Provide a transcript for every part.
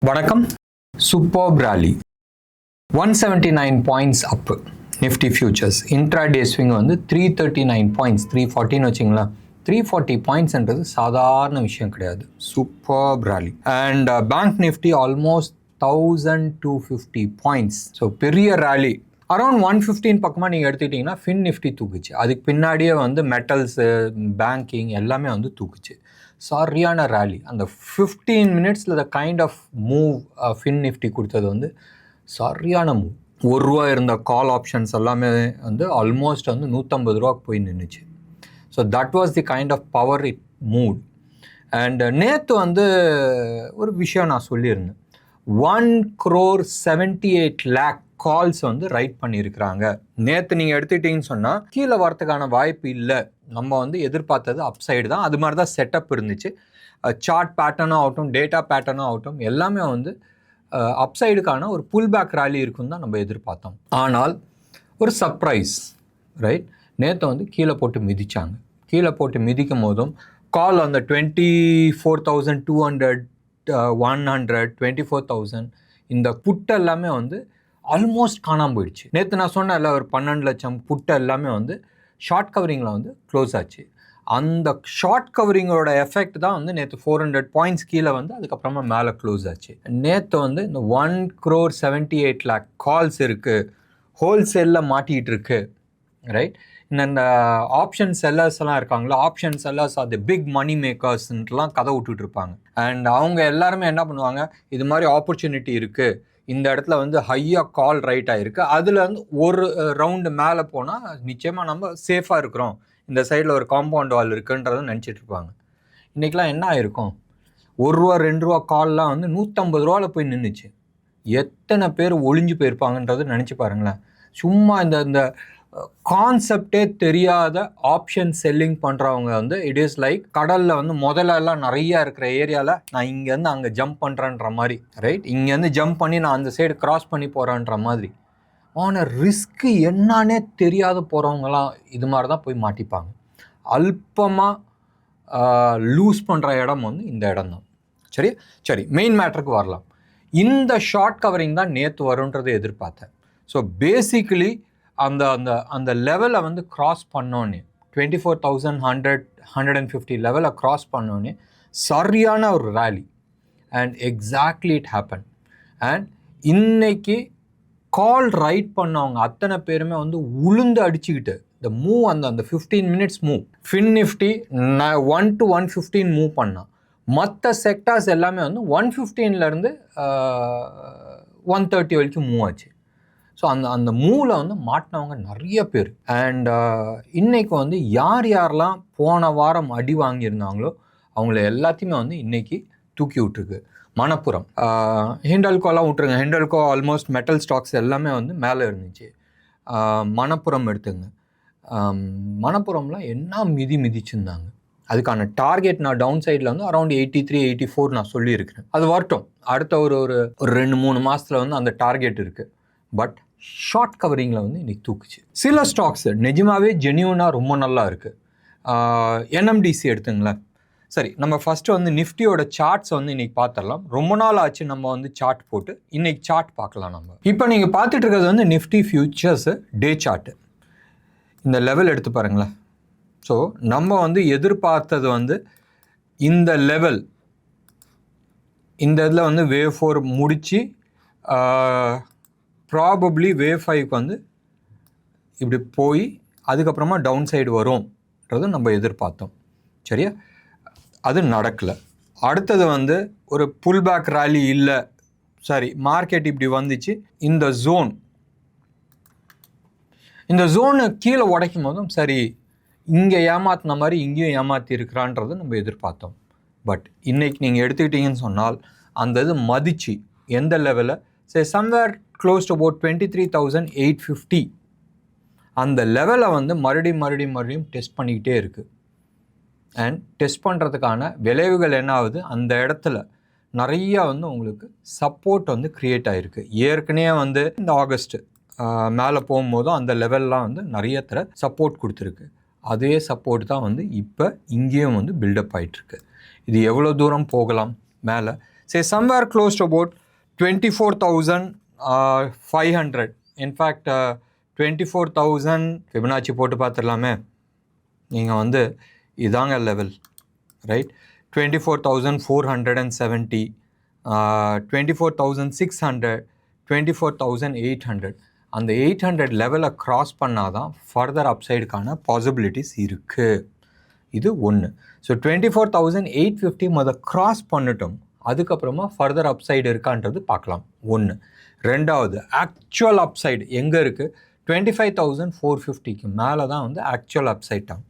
வணக்கம். சூப்பர்ப் ராலி 179 பாயிண்ட்ஸ் அப் Nifty features. Intraday swing வந்து 339 points 340 வச்சிங்களா. 340 பாயிண்ட்ஸ்ன்றது சாதாரண விஷயம் கிடையாது. Superb rally. And Bank Nifty almost 1250 points. So பெரிய ராலி. அரௌண்ட் 115 பக்கமாக நீங்கள் எடுத்துக்கிட்டிங்கன்னா ஃபின் நிஃப்டி தூக்குச்சு. அதுக்கு பின்னாடியே வந்து மெட்டல்ஸு, பேங்கிங் எல்லாமே வந்து தூக்குச்சு. சரியான ரேலி. அந்த 15 மினிட்ஸில் the kind of move FinNifty கொடுத்தது வந்து சரியான மூவ். ₹1 இருந்த கால் ஆப்ஷன்ஸ் எல்லாமே வந்து ஆல்மோஸ்ட் வந்து ₹150 போய் நின்றுச்சு. So that was the kind of power it move. And நேற்று வந்து ஒரு விஷயம் நான் சொல்லியிருந்தேன். 1,78,00,000 கால்ஸ் வந்து ரைட் பண்ணியிருக்கிறாங்க. நேற்று நீங்கள் எடுத்துக்கிட்டீங்கன்னு சொன்னால் கீழே வரத்துக்கான வாய்ப்பு இல்லை. நம்ம வந்து எதிர்பார்த்தது அப்சைடு தான். அது மாதிரி தான் செட்டப் இருந்துச்சு. சார்ட் பேட்டர்னும் ஆகட்டும், டேட்டா பேட்டர்னும் ஆகட்டும், எல்லாமே வந்து அப்சைடுக்கான ஒரு புல் பேக் ரேலி இருக்குன்னு தான் நம்ம எதிர்பார்த்தோம். ஆனால் ஒரு சர்ப்ரைஸ், ரைட்? நேற்று வந்து கீழே போட்டு மிதிச்சாங்க. கீழே போட்டு மிதிக்கும் போதும் கால் அந்த 24,200, 100, 24,000 இந்த புட்டு எல்லாமே வந்து ஆல்மோஸ்ட் காணாமல் போயிடுச்சு. நேற்று நான் சொன்னேன்ல, ஒரு 12 லட்சம் புட்டு எல்லாமே வந்து ஷார்ட் கவரிங்கில் வந்து க்ளோஸ் ஆச்சு. அந்த ஷார்ட் கவரிங்கோட எஃபெக்ட் தான் வந்து நேற்று 400 பாயிண்ட்ஸ் கீழே வந்து அதுக்கப்புறமா மேலே க்ளோஸ் ஆச்சு. நேற்று வந்து இந்த 1,78,00,000 கால்ஸ் இருக்குது, ஹோல்சேலில் மாட்டிகிட்டு இருக்கு, ரைட்? இந்த ஆப்ஷன் செல்லர்ஸ் எல்லாம் இருக்காங்களா, ஆப்ஷன் செல்லர்ஸ் அது பிக் மணி மேக்கர்ஸ்ன்ட்டுலாம் கதை விட்டுட்டு இருப்பாங்க. அண்ட் அவங்க எல்லாருமே என்ன பண்ணுவாங்க, இது மாதிரி ஆப்பர்ச்சுனிட்டி இருக்குது, இந்த இடத்துல வந்து ஹையாக கால் ரைட் ஆகிருக்கு, அதில் வந்து ஒரு ரவுண்டு மேலே போனால் நிச்சயமாக நம்ம சேஃபாக இருக்கிறோம், இந்த சைடில் ஒரு காம்பவுண்ட் வால் இருக்குன்றதை நினச்சிட்டு இருப்பாங்க. இன்றைக்கெலாம் என்ன ஆகிருக்கும், ₹1, ₹2 கால்லாம் வந்து ₹150 போய் நின்றுச்சு. எத்தனை பேர் ஒளிஞ்சு போயிருப்பாங்கன்றது நினச்சி பாருங்களேன். சும்மா இந்த கான்செப்டே தெரியாத ஆப்ஷன் செல்லிங் பண்ணுறவங்க வந்து இட் இஸ் லைக் கடலில் வந்து முதலெல்லாம் நிறையா இருக்கிற ஏரியாவில் நான் இங்கேருந்து அங்கே ஜம்ப் பண்ணுறேன்ற மாதிரி, ரைட்? இங்கேருந்து ஜம்ப் பண்ணி நான் அந்த சைடு கிராஸ் பண்ணி போகிறேன்ற மாதிரி. ஆனால் ரிஸ்க்கு என்னன்னே தெரியாத போகிறவங்களாம் இது மாதிரி தான் போய் மாட்டிப்பாங்க. அல்பமாக லூஸ் பண்ணுற இடம் வந்து இந்த இடம் தான். சரி, மெயின் மேட்ருக்கு வரலாம். இந்த ஷார்ட் கவரிங் தான் நேற்று வரும்ன்றதை எதிர்பார்த்தேன். ஸோ பேசிக்கலி அந்த அந்த அந்த லெவலை வந்து க்ராஸ் பண்ணோன்னே 24,100, 150 லெவலை க்ராஸ் பண்ணோன்னே சரியான ஒரு rally. And exactly it happen. And இன்னைக்கு கால் ரைட் பண்ணவங்க அத்தனை பேருமே வந்து உளுந்து அடிச்சுக்கிட்டு இந்த மூவ் அந்த 15 minutes move fin Nifty 1 to 115 move பண்ணால் மற்ற செக்டார்ஸ் எல்லாமே வந்து 115லேருந்து 130 வரைக்கும் மூவ் ஆச்சு. ஸோ அந்த மூவில் வந்து மாட்டினவங்க நிறைய பேர். அண்ட் இன்றைக்கி வந்து யாரெல்லாம் போன வாரம் அடி வாங்கியிருந்தாங்களோ அவங்கள எல்லாத்தையுமே வந்து இன்றைக்கி தூக்கி விட்டுருக்கு. மணப்புரம், ஹிண்டல்கோலாம் விட்டுருங்க. ஹிண்டல்கோ ஆல்மோஸ்ட் மெட்டல் ஸ்டாக்ஸ் எல்லாமே வந்து மேலே இருந்துச்சு. மணப்புரம் எடுத்துங்க. மணப்புரம்லாம் என்ன மிதிச்சிருந்தாங்க. அதுக்கான டார்கெட் நான் டவுன் சைடில் வந்து அரௌண்ட் 83, 84 நான் சொல்லியிருக்கிறேன். அது வரட்டும், அடுத்த ஒரு 2-3 மாதத்தில் வந்து அந்த டார்கெட் இருக்குது. பட் ஷார்ட் கவரிங்கில் வந்து இன்றைக்கி தூக்குச்சு. சில ஸ்டாக்ஸ் நிஜமாகவே ஜென்யூனாக ரொம்ப நல்லா இருக்குது. NMDC எடுத்துங்களேன். சரி, நம்ம ஃபஸ்ட்டு வந்து நிஃப்டியோட சார்ட்ஸ் வந்து இன்றைக்கி பார்த்துடலாம். ரொம்ப நாள் ஆச்சு நம்ம வந்து சார்ட் போட்டு. இன்றைக்கி சார்ட் பார்க்கலாம் நம்ம. இப்போ நீங்கள் பார்த்துட்டு இருக்கிறது வந்து நிஃப்டி ஃபியூச்சர்ஸு டே சார்ட்டு. இந்த லெவல் எடுத்து பாருங்களேன். ஸோ நம்ம வந்து எதிர்பார்த்தது வந்து இந்த லெவல், இந்த இதில் வந்து வேவ் 4 முடித்து ப்ராபப்ளி வேவ் 5க்கு வந்து இப்படி போய் அதுக்கப்புறமா டவுன் சைடு வரும்ன்றது நம்ம எதிர்பார்த்தோம். சரியா? அது நடக்கலை. அடுத்தது வந்து ஒரு புல் பேக் ரேலி இல்லை. சரி, மார்க்கெட் இப்படி வந்துச்சு. இந்த ஜோனு கீழே உடைக்கும் போதும் சரி, இங்கே ஏமாத்தின மாதிரி இங்கேயும் ஏமாற்றி இருக்கிறான்றது நம்ம எதிர்பார்த்தோம். பட் இன்றைக்கி நீங்கள் எடுத்துக்கிட்டீங்கன்னு சொன்னால் அந்த இது மதிச்சு எந்த லெவலில், சரி, சம்வேர் க்ளோஸ் டு அபவுட் 23,850 அந்த லெவலை வந்து மறுபடியும் டெஸ்ட் பண்ணிக்கிட்டே இருக்குது. அண்ட் டெஸ்ட் பண்ணுறதுக்கான விளைவுகள் என்ன ஆகுது, அந்த இடத்துல நிறையா வந்து உங்களுக்கு சப்போர்ட் வந்து க்ரியேட் ஆகிருக்கு. ஏற்கனவே வந்து இந்த ஆகஸ்ட்டு மேலே போகும்போதும் அந்த லெவல்லாம் வந்து நிறைய சப்போர்ட் கொடுத்துருக்கு. அதே சப்போர்ட் தான் வந்து இப்போ இங்கேயும் வந்து பில்டப் ஆகிட்டுருக்கு. இது எவ்வளோ தூரம் போகலாம் மேலே, say somewhere close to about 24,500. In fact 24,000 Fibonacci போட்டு பார்த்துடலாமே. நீங்கள் வந்து இதாங்க லெவல், ரைட்? 24,470, 24,600, 24,800. அந்த 800 லெவலை க்ராஸ் பண்ணால் தான் ஃபர்தர் அப்சைடுக்கான பாசிபிலிட்டிஸ் இருக்குது. இது ஒன்று. ஸோ 24,850 க்ராஸ் பண்ணிட்டோம், அதுக்கப்புறமா ஃபர்தர் அப்சைடு இருக்கான்றது பார்க்கலாம். ஒன்று. ரெண்டாவது, ஆக்சுவல் அப்சைடு எங்கே இருக்குது? 25,450க்கு மேலே தான் வந்து actual upside down,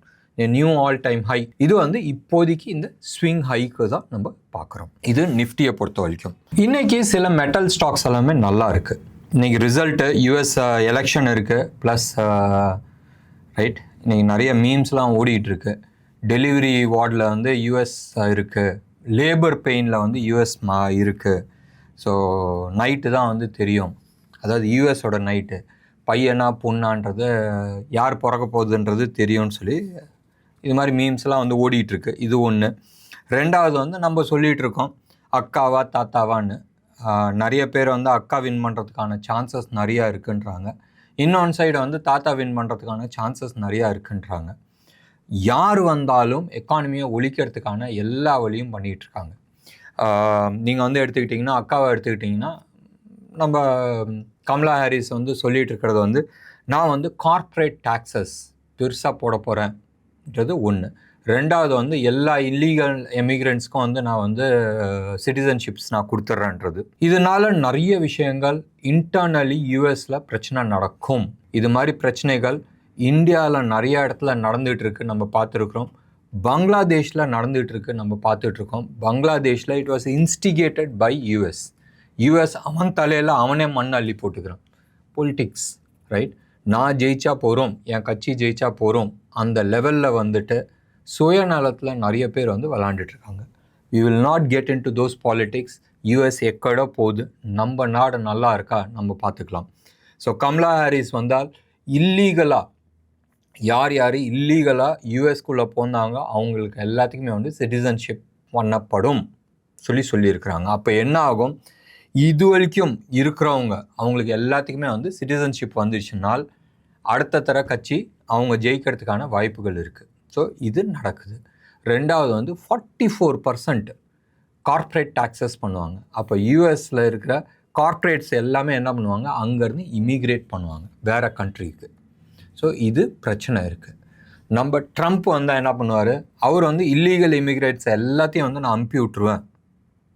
new all time high. இது வந்து இப்போதைக்கு இந்த ஸ்விங் ஹைக்கு தான் நம்ம பார்க்குறோம். இது நிஃப்டியை பொறுத்த வரைக்கும். இன்றைக்கி சில மெட்டல் ஸ்டாக்ஸ் எல்லாமே நல்லா இருக்குது. இன்றைக்கி ரிசல்ட்டு யூஎஸ் எலெக்ஷன் இருக்குது, ப்ளஸ் ரைட் இன்றைக்கி நிறைய மீம்ஸ்லாம் ஓடிட்டுருக்கு. டெலிவரி வார்டில் வந்து யூஎஸ் இருக்குது, லேபர் பெயினில் வந்து யூஎஸ் இருக்குது. ஸோ நைட்டு தான் வந்து தெரியும், அதாவது யூஎஸோட நைட்டு பையனா பொண்ணான்றது யார் பிறக்க போகுதுன்றது தெரியும்னு சொல்லி இது மாதிரி மீம்ஸ்லாம் வந்து ஓடிட்டுருக்கு. இது ஒன்று. ரெண்டாவது வந்து நம்ம சொல்லிகிட்டு இருக்கோம் அக்காவா தாத்தாவான்னு. நிறைய பேர் வந்து அக்கா வின் பண்ணுறதுக்கான சான்சஸ் நிறையா இருக்குன்றாங்க. இன்னொன்று சைடு வந்து தாத்தா வின் பண்ணுறதுக்கான சான்சஸ் நிறையா இருக்குன்றாங்க. யார் வந்தாலும் எக்கானமியை ஒழிக்கிறதுக்கான எல்லா வழியும் பண்ணிகிட்ருக்காங்க. நீங்கள் வந்து எடுத்துக்கிட்டிங்கன்னா, அக்காவை எடுத்துக்கிட்டிங்கன்னா, நம்ம கமலா ஹாரிஸ் வந்து சொல்லிகிட்டு இருக்கிறது வந்து நான் வந்து கார்ப்பரேட் டேக்ஸஸ் பெருசாக போட போகிறேன்றது ஒன்று. ரெண்டாவது வந்து எல்லா இல்லீகல் எமிக்ரெண்ட்ஸ்க்கும் வந்து நான் வந்து சிட்டிசன்ஷிப்ஸ் நான் கொடுத்துட்றேன்றது. இதனால் நிறைய விஷயங்கள் இன்டர்னலி யூஎஸில் பிரச்சனை நடக்கும். இது மாதிரி பிரச்சனைகள் இந்தியாவில் நிறைய இடத்துல நடந்துகிட்ருக்கு, நம்ம பார்த்துருக்குறோம். பங்களாதேஷில் நடந்துகிட்ருக்கு, நம்ம பார்த்துட்ருக்கோம். பங்களாதேஷில் it was instigated by US அவன் தலையில் அவனே மண் அள்ளி போட்டுக்கிறான். Politics, right? நான் ஜெயிச்சா போகிறோம், என் கட்சி ஜெயிச்சா போகிறோம், அந்த லெவலில் வந்துட்டு சுயநலத்தில் நிறைய பேர் வந்து விளாண்டுட்ருக்காங்க. We will not get into those politics. US எக்கடோ போகுது, நம்ம நாடு நல்லா இருக்கா நம்ம பார்த்துக்கலாம். ஸோ கமலா ஹாரிஸ் வந்தால் இல்லீகலாக யார் இல்லீகலாக யூஎஸ்குள்ளே போனாங்க அவங்களுக்கு எல்லாத்துக்குமே வந்து சிட்டிசன்ஷிப் பண்ணப்படும் சொல்லியிருக்கிறாங்க. அப்போ என்ன ஆகும்? இது வரைக்கும் இருக்கிறவங்க அவங்களுக்கு எல்லாத்துக்குமே வந்து சிட்டிசன்ஷிப் வந்துடுச்சுனால் அடுத்த தர கட்சி அவங்க ஜெயிக்கிறதுக்கான வாய்ப்புகள் இருக்குது. ஸோ இது நடக்குது. ரெண்டாவது வந்து 44% கார்ப்பரேட் டேக்ஸஸ் பண்ணுவாங்க. அப்போ யூஎஸில் இருக்கிற கார்ப்பரேட்ஸ் எல்லாமே என்ன பண்ணுவாங்க? அங்கேருந்து இமிக்ரேட் பண்ணுவாங்க வேறு கண்ட்ரிக்கு. ஸோ இது பிரச்சனை இருக்குது. நம்ம ட்ரம்ப் வந்தால் என்ன பண்ணுவார்? அவர் வந்து இல்லீகல் இமிக்ரேட்ஸ் எல்லாத்தையும் வந்து நான் அனுப்பி விட்ருவேன்.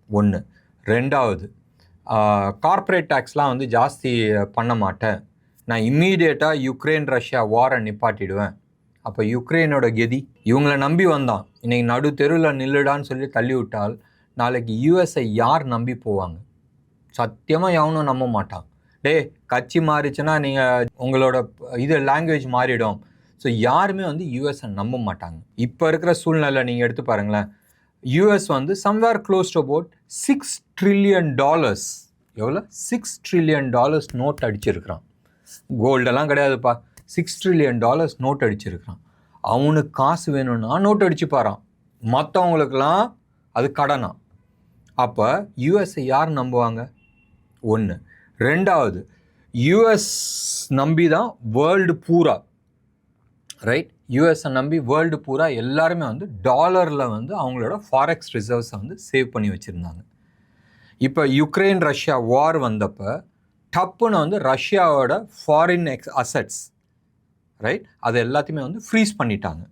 ஒன்று. ரெண்டாவது, கார்ப்பரேட் டேக்ஸ்லாம் வந்து ஜாஸ்தி பண்ண மாட்டேன், நான் இம்மீடியட்டாக யுக்ரைன் ரஷ்யா வாரை நிப்பாட்டிடுவேன். அப்போ யுக்ரைனோட கெதி, இவங்கள நம்பி வந்தான், இன்றைக்கி நடு தெருவில் நில்லுடான்னு சொல்லி தள்ளி விட்டால் நாளைக்கு யூஎஸ்ஐ யார் நம்பி போவாங்க? சத்தியமாக எவனும் நம்ப மாட்டான். கட்சி மாறிச்சுன்னா நீங்கள் உங்களோட இது லாங்குவேஜ் மாறிடும். ஸோ யாருமே வந்து யூஎஸ்ஐ நம்ப மாட்டாங்க. இப்போ இருக்கிற சூழ்நிலை நீங்கள் எடுத்து பாருங்களேன். யூஎஸ் வந்து somewhere close to about $6 trillion, எவ்வளோ? $6 trillion நோட் அடிச்சிருக்கிறான். கோல்டெல்லாம் கிடையாதுப்பா, $6 trillion நோட் அடிச்சிருக்கிறான். அவனுக்கு காசு வேணும்னா நோட் அடிச்சுப்பாரான், மற்றவங்களுக்கெல்லாம் அது கடனா. அப்போ யூஎஸ்ஐ யார் நம்புவாங்க? ஒன்று. ரெண்டாவது, யூஎஸ் நம்பி தான் வேர்ல்டு பூரா, ரைட்? யூஎஸ்ஐ நம்பி வேர்ல்டு பூரா எல்லாருமே வந்து டாலரில் வந்து அவங்களோட ஃபாரெக்ஸ் ரிசர்வ்ஸை வந்து சேவ் பண்ணி வச்சுருந்தாங்க. இப்போ யுக்ரைன் ரஷ்யா வார் வந்தப்போ டப்புன்னு வந்து ரஷ்யாவோட ஃபாரின் அசட்ஸ், ரைட், அது எல்லாத்தையுமே வந்து ஃப்ரீஸ் பண்ணிட்டாங்க.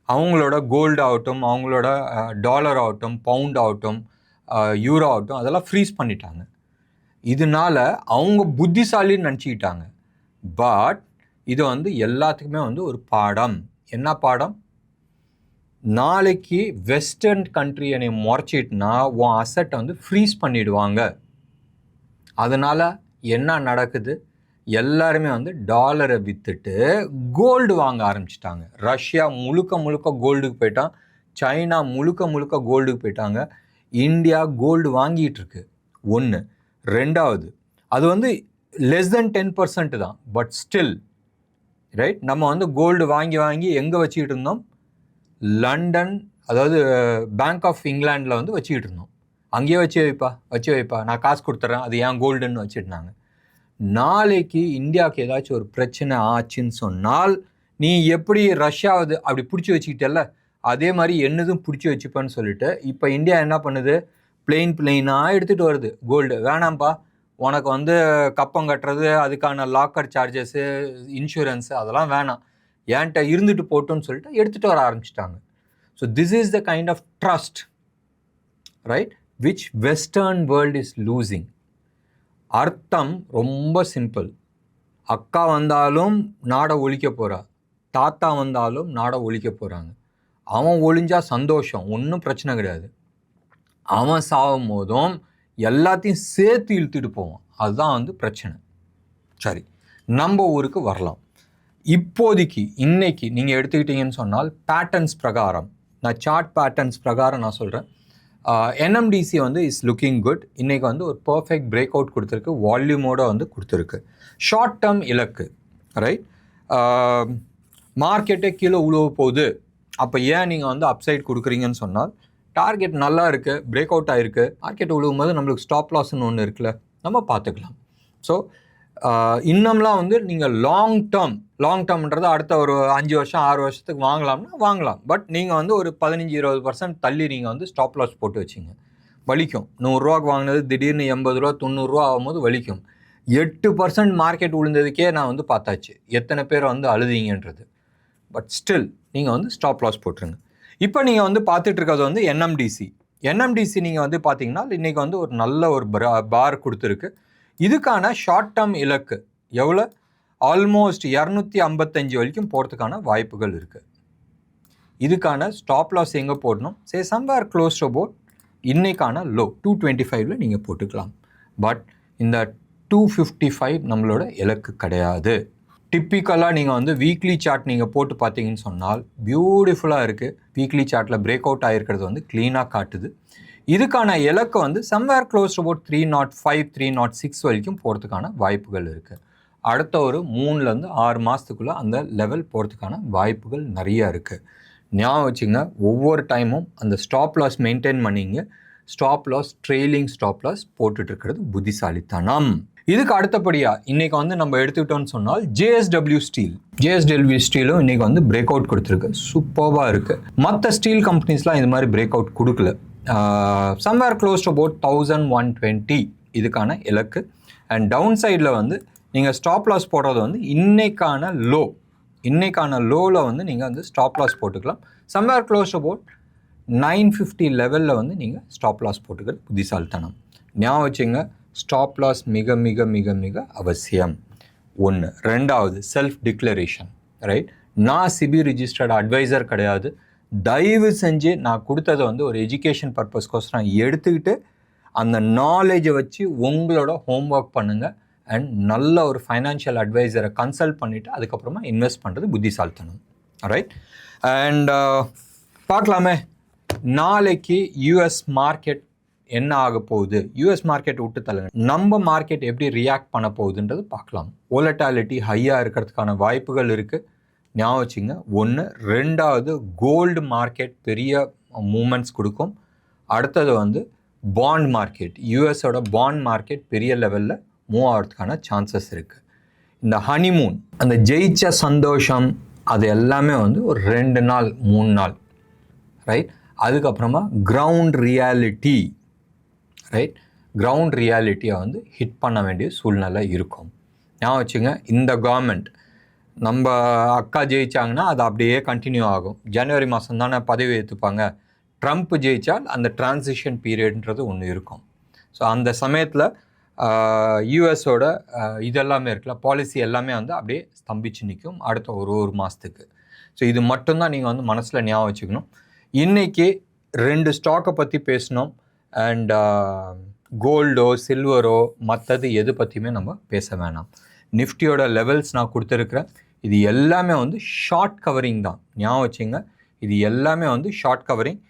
அவங்களோட கோல்டு ஆகட்டும், அவங்களோட டாலர் ஆகட்டும், பவுண்ட் ஆகட்டும், யூரோ ஆகட்டும், அதெல்லாம் ஃப்ரீஸ் பண்ணிட்டாங்க. இதனால அவங்க புத்திசாலின்னு நினச்சிக்கிட்டாங்க. பட் இது வந்து எல்லாத்துக்குமே வந்து ஒரு பாடம். என்ன பாடம்? நாளைக்கு வெஸ்டர்ன் கண்ட்ரி என்னை முறைச்சிட்டுனா உன் அசட்டை வந்து ஃப்ரீஸ் பண்ணிவிடுவாங்க. அதனால் என்ன நடக்குது? எல்லாருமே வந்து டாலரை விற்றுட்டு கோல்டு வாங்க ஆரம்பிச்சிட்டாங்க. ரஷ்யா முழுக்க கோல்டுக்கு போயிட்டான், சைனா முழுக்க கோல்டுக்கு போயிட்டாங்க, இந்தியா கோல்டு வாங்கிட்டு இருக்கு. ஒன்று. ரெண்டாவது, அது வந்து லெஸ் தென் 10% தான். பட் ஸ்டில், ரைட், நம்ம வந்து கோல்டு வாங்கி எங்கே வச்சுக்கிட்டு இருந்தோம்? லண்டன், அதாவது பேங்க் ஆஃப் இங்கிலாண்டில் வந்து வச்சுக்கிட்டு இருந்தோம். அங்கேயே வச்சு வைப்பா நான் காசு கொடுத்துட்றேன், அது ஏன் கோல்டுன்னு வச்சுட்டாங்க. நாளைக்கு இந்தியாவுக்கு ஏதாச்சும் ஒரு பிரச்சனை ஆச்சுன்னு சொன்னால் நீ எப்படி ரஷ்யாவது அப்படி பிடிச்சி வச்சுக்கிட்டல, அதே மாதிரி என்னதும் பிடிச்சி வச்சுப்பேன்னு சொல்லிட்டு இப்போ இந்தியா என்ன பண்ணுது, பிளெயினாக எடுத்துகிட்டு வருது கோல்டு. வேணாம்ப்பா, உனக்கு வந்து கப்பம் கட்டுறது, அதுக்கான லாக்கர் சார்ஜஸ்ஸு, இன்சூரன்ஸு அதெல்லாம் வேணாம், ஏன்ட்ட இருந்துட்டு போட்டோன்னு சொல்லிட்டு எடுத்துகிட்டு வர ஆரம்பிச்சிட்டாங்க. So this is the kind of trust, right, which western world is losing. அர்த்தம் ரொம்ப சிம்பிள். அக்கா வந்தாலும் நாடை ஒழிக்க போகிறா, தாத்தா வந்தாலும் நாடை ஒழிக்க போகிறாங்க. அவன் ஒழிஞ்சா சந்தோஷம், ஒன்றும் பிரச்சனை கிடையாது. அவன் சாகும் போதும் எல்லாத்தையும் சேர்த்து இழுத்துட்டு போவான், அதுதான் வந்து பிரச்சனை. சரி, நம்ம ஊருக்கு வரலாம். இப்போதைக்கு இன்னைக்கு நீங்கள் எடுத்துக்கிட்டீங்கன்னு சொன்னால் பேட்டர்ன்ஸ் பிரகாரம், நான் சார்ட் பேட்டர்ன்ஸ் பிரகாரம் நான் சொல்கிறேன், NMDC வந்து இஸ் லுக்கிங் குட். இன்றைக்கி வந்து ஒரு பர்ஃபெக்ட் பிரேக் அவுட் கொடுத்துருக்கு, வால்யூமோடு வந்து கொடுத்துருக்கு. ஷார்ட் டேர்ம் இலக்கு, ரைட், மார்க்கெட்டே கீழே உழுவ போகுது, அப்போ ஏன் நீங்கள் வந்து அப்சைட் கொடுக்குறீங்கன்னு சொன்னால், டார்கெட் நல்லா இருக்குது, பிரேக் அவுட் ஆகிருக்கு, மார்க்கெட் விழுவும் போது நம்மளுக்கு ஸ்டாப் லாஸ்ன்னு ஒன்று இருக்குல்ல, நம்ம பார்த்துக்கலாம். ஸோ இன்னம்லாம் வந்து நீங்கள் லாங் டேர்ம்ன்றது அடுத்த ஒரு 5 வருஷம் 6 வருஷத்துக்கு வாங்கலாம்னா வாங்கலாம். பட் நீங்கள் வந்து ஒரு 15-20% தள்ளி நீங்கள் வந்து ஸ்டாப் லாஸ் போட்டு வச்சிங்க, வலிக்கும். 100 ரூபாய்க்கு வாங்கினது திடீர்னு 80 ரூபா 90 ரூபா ஆகும்போது வலிக்கும். 8% மார்க்கெட் விழுந்ததுக்கே நான் வந்து பார்த்தாச்சு எத்தனை பேர் வந்து அழுதிங்கன்றது. பட் ஸ்டில் நீங்கள் வந்து ஸ்டாப் லாஸ் போட்டுருங்க. இப்போ நீங்கள் வந்து பார்த்துட்டு இருக்கிறது வந்து NMDC நீங்கள் வந்து பார்த்தீங்கன்னா இன்றைக்கி வந்து ஒரு நல்ல ஒரு பார் கொடுத்துருக்கு. இதுக்கான ஷார்ட் டேர்ம் இலக்கு எவ்வளோ, ஆல்மோஸ்ட் 255 வரைக்கும் போகிறதுக்கான வாய்ப்புகள் இருக்குது. இதுக்கான ஸ்டாப் லாஸ் எங்கே போடணும், சே சம்வேர் க்ளோஸ் டு அபவுட் இன்னைக்கான லோ 225 நீங்கள் போட்டுக்கலாம். பட் இந்த 255 நம்மளோட இலக்கு கிடையாது. டிப்பிக்கலாக நீங்கள் வந்து வீக்லி சார்ட் நீங்கள் போட்டு பார்த்தீங்கன்னு சொன்னால் பியூட்டிஃபுல்லாக இருக்குது. வீக்லி சார்ட்டில் பிரேக் அவுட் ஆகிருக்கிறது வந்து க்ளீனாக காட்டுது. இதுக்கான இலக்கு வந்து சம்வேர் க்ளோஸ் அபவுட் 305 306 வரைக்கும் போகிறதுக்கான வாய்ப்புகள் இருக்குது. அடுத்த ஒரு 3-6 மாதத்துக்குள்ளே அந்த லெவல் போகிறதுக்கான வாய்ப்புகள் நிறையா இருக்குது. ஞாபகம் வச்சுங்க, ஒவ்வொரு டைமும் அந்த ஸ்டாப் லாஸ் மெயின்டைன் பண்ணிங்க. Stop loss, trailing stop loss போட்டுட்ருக்கிறது புத்திசாலித்தனம். இதுக்கு அடுத்தபடியாக இன்றைக்கி வந்து நம்ம எடுத்துக்கிட்டோம்னு சொன்னால் JSW ஸ்டீலும் இன்றைக்கி வந்து பிரேக் அவுட் கொடுத்துருக்கு, சூப்பராக இருக்குது. மற்ற ஸ்டீல் கம்பெனிஸ்லாம் இது மாதிரி பிரேக் அவுட் கொடுக்கல. சம்வேர் க்ளோஸ் டு அபவுட் 1120 இதுக்கான இலக்கு. அண்ட் டவுன் சைடில் வந்து நீங்கள் ஸ்டாப் லாஸ் போடுறது வந்து இன்னைக்கான லோவில் வந்து நீங்கள் வந்து ஸ்டாப் லாஸ் போட்டுக்கலாம். சம்வேர் க்ளோஸ் டு அபவுட் 950 லெவலில் வந்து நீங்கள் ஸ்டாப் லாஸ் போட்டுக்கிறது புத்திசாலித்தனம். ஞாபகம் வச்சுங்க, ஸ்டாப் லாஸ் மிக மிக மிக மிக அவசியம். ஒன்று. ரெண்டாவது, செல்ஃப் டிக்ளரேஷன், ரைட். நான் SEBI ரிஜிஸ்டர்ட் அட்வைசர் கிடையாது. தயவு செஞ்சு நான் கொடுத்ததை வந்து ஒரு எஜுகேஷன் பர்பஸ்க்கோசரம் எடுத்துக்கிட்டு அந்த நாலேஜை வச்சு உங்களோட ஹோம்ஒர்க் பண்ணுங்கள். அண்ட் நல்ல ஒரு ஃபைனான்ஷியல் அட்வைசரை கன்சல்ட் பண்ணிவிட்டு அதுக்கப்புறமா இன்வெஸ்ட் பண்ணுறது புத்திசாலித்தனம், ரைட். அண்ட் பார்க்கலாமே நாளைக்கு US மார்க்கெட் என்ன ஆக போகுது, US மார்க்கெட் விட்டு தள்ளுங்க, நம்ம மார்க்கெட் எப்படி ரியாக்ட் பண்ண போகுதுன்றது பார்க்கலாம். வோலட்டாலிட்டி ஹையாக இருக்கிறதுக்கான வாய்ப்புகள் இருக்குது, ஞாபகம் வச்சுங்க. ஒன்று. ரெண்டாவது, கோல்டு மார்க்கெட் பெரிய மூமெண்ட்ஸ் கொடுக்கும். அடுத்தது வந்து பாண்ட் மார்க்கெட், யூஎஸோட பாண்ட் மார்க்கெட் பெரிய லெவலில் மூவ் ஆகிறதுக்கான சான்சஸ் இருக்குது. இந்த ஹனிமூன், அந்த ஜெயிச்ச சந்தோஷம், அது எல்லாமே வந்து ஒரு 2 நாள் 3 நாள், ரைட். அதுக்கப்புறமா கிரவுண்ட் ரியாலிட்டி, ரைட், கிரவுண்ட் ரியாலிட்டியை வந்து ஹிட் பண்ண வேண்டிய சூழ்நிலை இருக்கும். ஞாபகம் வச்சுங்க, இந்த கவர்மெண்ட் நம்ம அக்கா ஜெயிச்சாங்கன்னா அது அப்படியே கண்டினியூ ஆகும். ஜனவரி மாதம் தானே பதவி ஏற்றுப்பாங்க. ட்ரம்ப் ஜெயித்தால் அந்த டிரான்சிஷன் பீரியட்ன்றது ஒன்று இருக்கும். ஸோ அந்த சமயத்தில் யூஎஸோட இதெல்லாமே இருக்குல்ல, பாலிசி எல்லாமே வந்து அப்படியே ஸ்தம்பிச்சு நிற்கும் அடுத்த ஒரு மாதத்துக்கு. ஸோ இது மட்டும்தான் நீங்கள் வந்து மனசில் ஞாபகம் வச்சுக்கணும். இன்றைக்கி 2 ஸ்டாக்கை பற்றி பேசணும். அண்ட் கோல்டோ சில்வரோ மற்றது எது பற்றியுமே நம்ம பேச வேணாம். நிஃப்டியோட லெவல்ஸ் நான் கொடுத்துருக்குறேன். இது எல்லாமே வந்து ஷார்ட் கவரிங் தான், ஞாபகம் வச்சுங்க. இது எல்லாமே வந்து ஷார்ட் கவரிங்.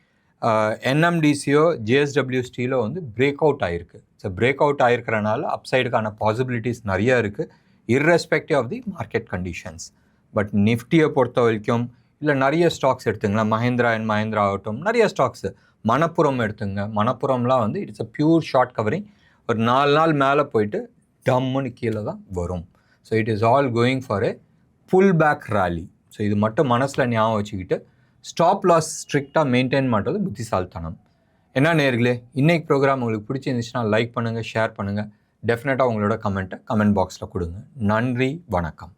NMDCயோ JSW ஸ்டீலோ வந்து பிரேக் அவுட் ஆகிருக்கு. ஸோ பிரேக் அவுட் ஆகிருக்கிறனால அப்சைடுக்கான பாசிபிலிட்டிஸ் நிறையா இருக்குது, irrespective of the market conditions. But நிஃப்டியை பொறுத்த வரைக்கும் இல்லை நிறைய ஸ்டாக்ஸ் எடுத்துங்களேன், மஹிந்திரா அண்ட் மஹிந்திரா ஆகட்டும், நிறைய ஸ்டாக்ஸு, மணப்புரம் எடுத்துங்க. மணப்புரம்லாம் வந்து it's a pure short covering. ஒரு 4 நாள் மேலே போயிட்டு டம்முன்னு கீழே தான் வரும். So it is all going for a pull back rally. ஸோ இது மட்டும் மனசில் ஞாபகம் வச்சுக்கிட்டு ஸ்டாப் லாஸ் ஸ்ட்ரிக்டாக மெயின்டைன் பண்ணுறது புத்திசாலித்தனம். என்ன நேர்களே, இன்னைக்கு ப்ரோக்ராம் உங்களுக்கு பிடிச்சிருந்துச்சுன்னா லைக் பண்ணுங்கள், ஷேர் பண்ணுங்கள். டெஃபினட்டாக உங்களோட கமெண்ட் பாக்ஸில் கொடுங்க. நன்றி, வணக்கம்.